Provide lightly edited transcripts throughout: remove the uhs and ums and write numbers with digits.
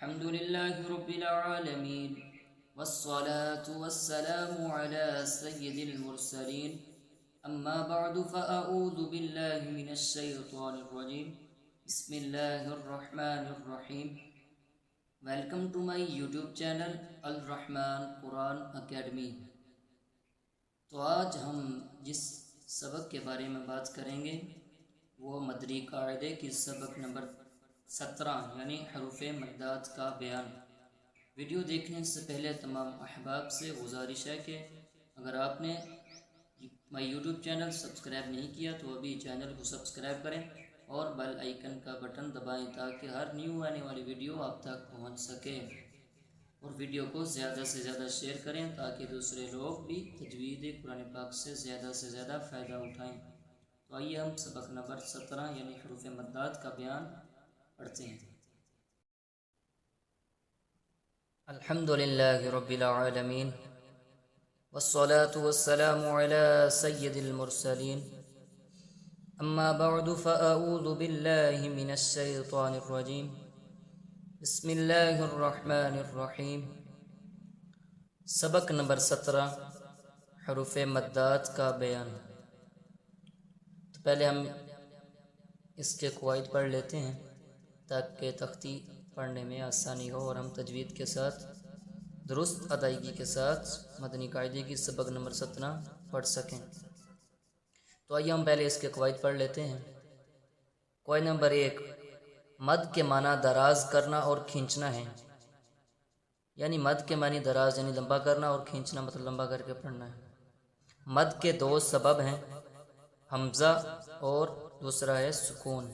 الحمد لله رب العالمين والصلاة والسلام على سيد المرسلين أما بعد فأعوذ بالله من الشيطان الرجيم بسم الله الرحمن الرحيم Welcome to my YouTube channel الرحمن قرآن اکیڈمی۔ تو آج ہم جس سبق کے بارے میں بات کریں گے وہ مدری قاعدے کی سبق نمبر 17 یعنی حروف مدات کا بیان۔ ویڈیو دیکھنے سے پہلے تمام احباب سے گزارش ہے کہ اگر آپ نے مائی یوٹیوب چینل سبسکرائب نہیں کیا تو ابھی چینل کو سبسکرائب کریں اور بیل آئیکن کا بٹن دبائیں تاکہ ہر نیو آنے والی ویڈیو آپ تک پہنچ سکے، اور ویڈیو کو زیادہ سے زیادہ شیئر کریں تاکہ دوسرے لوگ بھی تجوید قرآن پاک سے زیادہ فائدہ اٹھائیں۔ تو آئیے ہم سبق نمبر 17 یعنی حروف مدات کا بیان پڑھتے ہیں۔ الحمدللہ رب العالمین والصلاة والسلام على سید المرسلین اما بعد فاعوذ باللہ من الشیطان الرجیم بسم اللہ الرحمن الرحیم۔ سبق نمبر 17 حروف مدات کا بیان۔ تو پہلے ہم اس کے قواعد پڑھ لیتے ہیں تاکہ تختی پڑھنے میں آسانی ہو اور ہم تجوید کے ساتھ درست ادائیگی کے ساتھ مدنی قاعدے کی سبق نمبر 17 پڑھ سکیں۔ تو آئیے ہم پہلے اس کے قواعد پڑھ لیتے ہیں۔ قواعد نمبر 1، مد کے معنی دراز کرنا اور کھینچنا ہے، یعنی مد کے معنی دراز یعنی لمبا کرنا اور کھینچنا مطلب لمبا کر کے پڑھنا ہے۔ مد کے 2 سبب ہیں، حمزہ اور دوسرا ہے سکون۔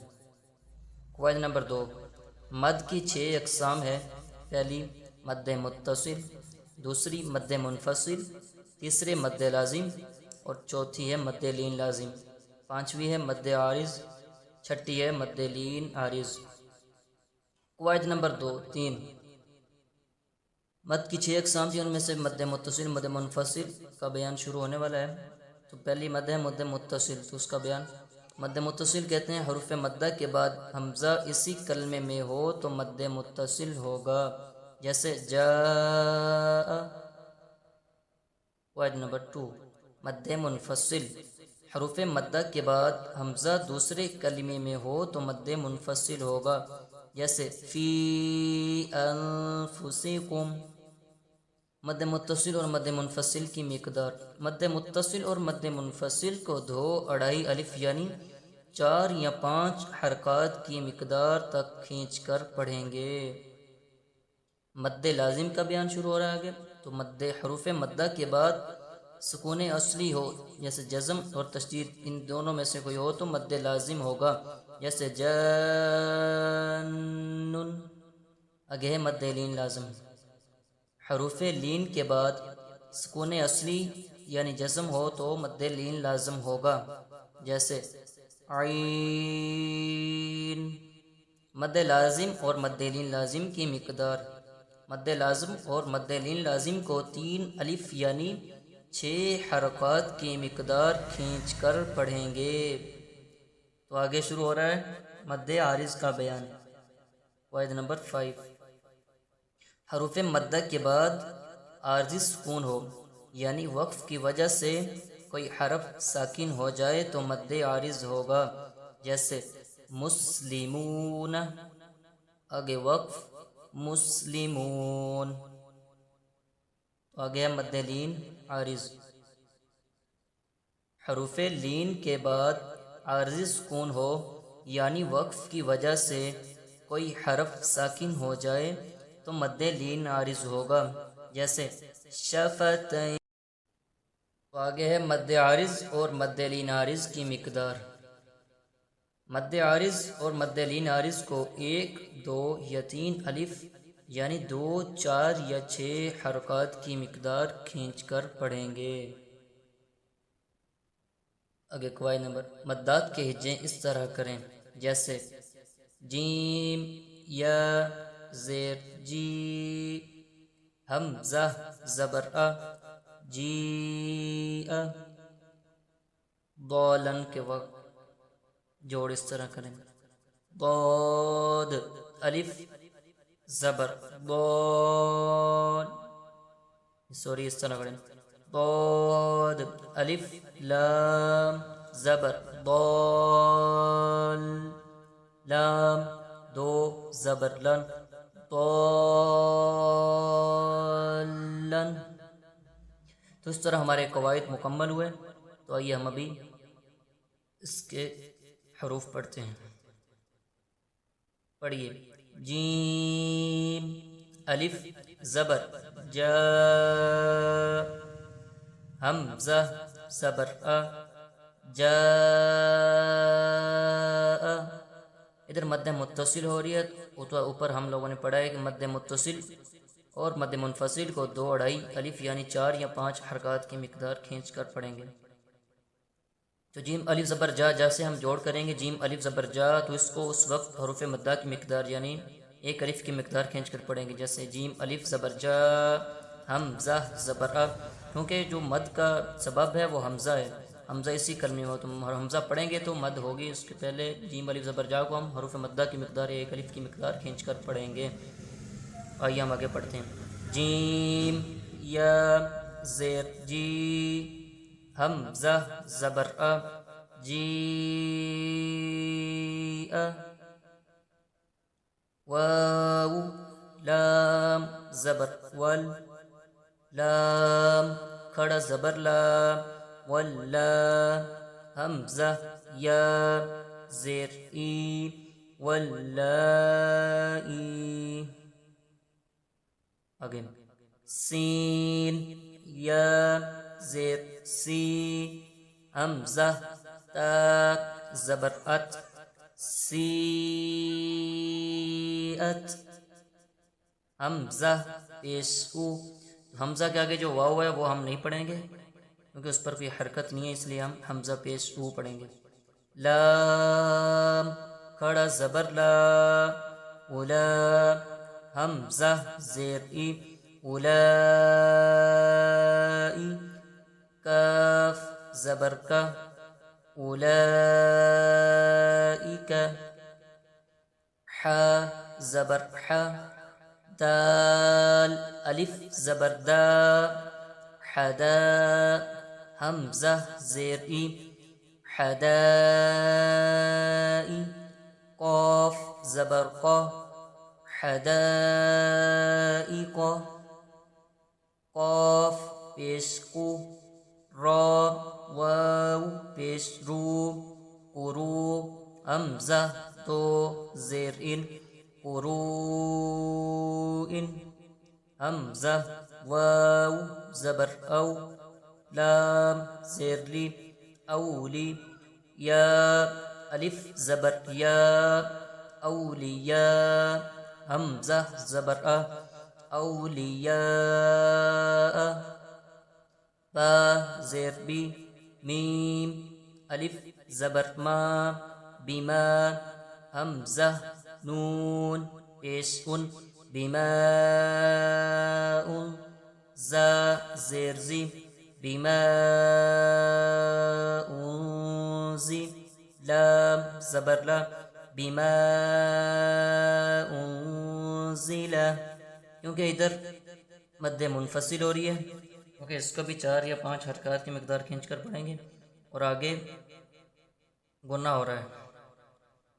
قواعد نمبر 2، مد کی 6 اقسام ہے، پہلی مد متصل، دوسری مد منفصل، تیسرے مد لازم اور چوتھی ہے مد لین لازم، پانچویں ہے مد عارض، چھٹی ہے مد لین عارض۔ قواعد نمبر 3، مد کی 6 اقسام تھی، ان میں سے مد متصل مد منفصل کا بیان شروع ہونے والا ہے۔ تو پہلی مد ہے مد متصل، تو اس کا بیان مد متصل کہتے ہیں حروف مدہ کے بعد حمزہ اسی کلمے میں ہو تو مد متصل ہوگا، جیسے جاء۔ قواعد نمبر 2، مد منفصل، حروف مدہ کے بعد حمزہ دوسرے کلمے میں ہو تو مد منفصل ہوگا، جیسے فی انفسکم۔ مد متصل اور مد منفصل کی مقدار، مد متصل اور مد منفصل کو 2-2.5 الف یعنی 4 یا 5 حرکات کی مقدار تک کھینچ کر پڑھیں گے۔ مد لازم کا بیان شروع ہو رہا ہے آگے، تو حروف مدہ کے بعد سکون اصلی ہو جیسے جزم اور تشدید، ان دونوں میں سے کوئی ہو تو مد لازم ہوگا، جیسے جان۔ آگے ہے مد لین لازم، حروف لین کے بعد سکون اصلی یعنی جزم ہو تو مد لین لازم ہوگا، جیسے عین۔ مد لازم اور مد لین لازم کی مقدار، مد لازم اور مد لین لازم کو 3 الف یعنی 6 حرکات کی مقدار کھینچ کر پڑھیں گے۔ تو آگے شروع ہو رہا ہے مد عارض کا بیان۔ قواعد نمبر 5، حروف مدہ کے بعد عارضی سکون ہو یعنی وقف کی وجہ سے کوئی حرف ساکن ہو جائے تو مد عارض ہوگا، جیسے مسلمون۔ آگے وقف مسلمون، آگے مد لین عارض، حروف لین کے بعد عارضی سکون ہو یعنی وقف کی وجہ سے کوئی حرف ساکن ہو جائے تو مد لین عارض ہوگا، جیسے شفتین۔ تو آگے ہے مد عارض اور مد لین عارض کی مقدار۔ مد عارض اور مد لین عارض کو 1، 2 یا 3 الف یعنی 2، 4 یا 6 حرکات کی مقدار کھینچ کر پڑھیں گے۔ آگے قواعد نمبر، مدات کے ہجے اس طرح کریں، جیسے جیم یا زیر جی، حمزہ زبر ا جی ا، ضالن کے وقت جوڑ اس طرح کریں، ضاد الف زبر ضاد، سوری اس طرح پڑھیں ضاد، الف لام زبر ضال، لام دو زبر لن ضالن۔ تو اس طرح ہمارے قواعد مکمل ہوئے۔ تو آئیے ہم ابھی اس کے حروف پڑھتے ہیں۔ پڑھیے جیم الف زبر جا، حمزہ زبر ا جا، ادھر مد متصل ہو رہی ہے، تو اوپر ہم لوگوں نے پڑھا ہے کہ مد متصل اور مد منفصل کو 2 اڑائی الف یعنی 4 یا 5 حرکات کی مقدار کھینچ کر پڑھیں گے۔ تو جیم الف زبر جا، جا سے ہم جوڑ کریں گے جیم الف زبر جا، تو اس کو اس وقت حروف مدہ کی مقدار یعنی 1 الف کی مقدار کھینچ کر پڑھیں گے، جیسے جیم الف زبر جا، حمزہ زبر ا، کیونکہ جو مد کا سبب ہے وہ حمزہ ہے، حمزہ اسی کلمے میں، تو حمزہ پڑھیں گے تو مد ہوگی، اس کے پہلے جیم الف زبر جا کو ہم حروف مدہ کی مقدار 1 الف کی مقدار کھینچ کر پڑھیں گے۔ آئیے ہم آگے پڑھتے ہیں۔ جیم یا زیر جی، حمزہ زبر ا جی ا، واو لام زبر ول، لام کھڑا زبر لا، ولا، حمزہ یا زیر ای، ولائی۔ اگین سین یا زیر سی، حمزہ تا زبر ات، سی ات، حمزہ پیش او، حمزہ کے آگے جو واو ہے وہ ہم نہیں پڑھیں گے کیونکہ اس پر کوئی حرکت نہیں ہے، اس لیے ہم حمزہ پیش او پڑھیں گے۔ لام کھڑا زبر لا، اولا، حمزہ زیر ای، اولائی، کاف زبر کا، اولائک، حا زبر حا، دال الف زبر دا، حدا، حمزہ زیر ای، حدائی، قاف زبر قا، حدائق، قاف پیش قو، را واو پیش رو، قرو، حمزہ تو زیر ان، قروئن، حمزہ واو زبر او، لام زیر لی، اولی، یا الف زبر یا، اولیاء، حمزہ زبر ا، اولیاء، با زیر بی، میم الف زبر ما، بما، حمزہ نون پیش ان، بماء، زا زیر زی، بماء زی، لام زبر لا، بما انزل، کیونکہ ادھر مد منفصل ہو رہی ہے، کیونکہ اس کو بھی 4 یا 5 حرکات کی مقدار کھینچ کر پڑھیں گے، اور آگے گنہ ہو رہا ہے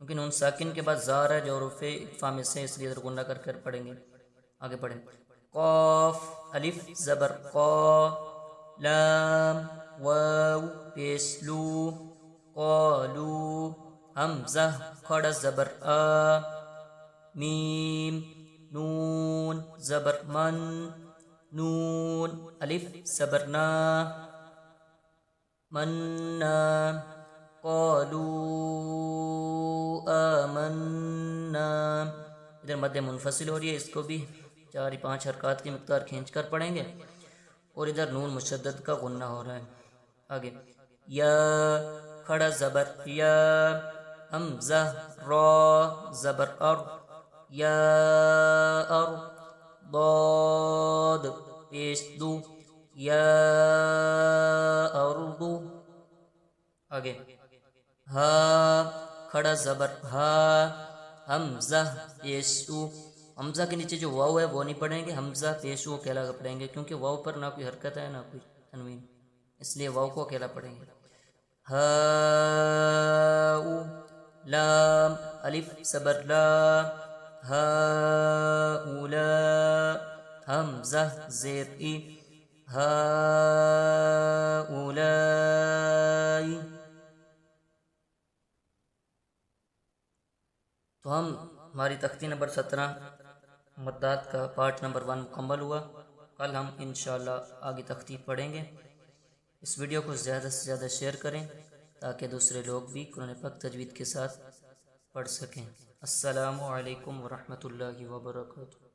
کیونکہ نون ساکن کے بعد زار ہے جو حروف اقفا میں سے، اس لیے ادھر گنہ کر کر پڑھیں گے۔ آگے پڑھیں قاف الف زبر قا، لام واو پیش لو، قالو، حمزہ کھڑا زبر آ، میم نون زبر من، نون الف زبر نا، منا، قالو آمنا، ادھر مد منفصل ہو رہی ہے، اس کو بھی 4 یا 5 حرکات کی مقدار کھینچ کر پڑھیں گے، اور ادھر نون مشدد کا غنہ ہو رہا ہے۔ آگے یا کھڑا زبر یا، حمزہ را زبر ار، یا ار، ضاد پیش دو، یا اردو۔ آگے ہا کھڑا زبر ہا، حمزہ پیش او، حمزہ کے نیچے جو واو ہے وہ نہیں پڑھیں گے، حمزہ پیش وہ اکیلا پڑھیں گے، کیونکہ واو پر نہ کوئی حرکت ہے نہ کوئی تنوین، اس لیے واو کو اکیلا پڑھیں گے۔ ہاؤ لام الف صبر لا، ہاؤلاء حمزہ زیر ای، ہاؤلاء۔ تو ہماری تختی نمبر 17 مدات کا پارٹ نمبر 1 مکمل ہوا۔ کل ہم انشاءاللہ آگے تختی پڑھیں گے۔ اس ویڈیو کو زیادہ سے زیادہ شیئر کریں تاکہ دوسرے لوگ بھی قرآن پاک تجوید کے ساتھ پڑھ سکیں۔ السلام علیکم ورحمۃ اللہ وبرکاتہ۔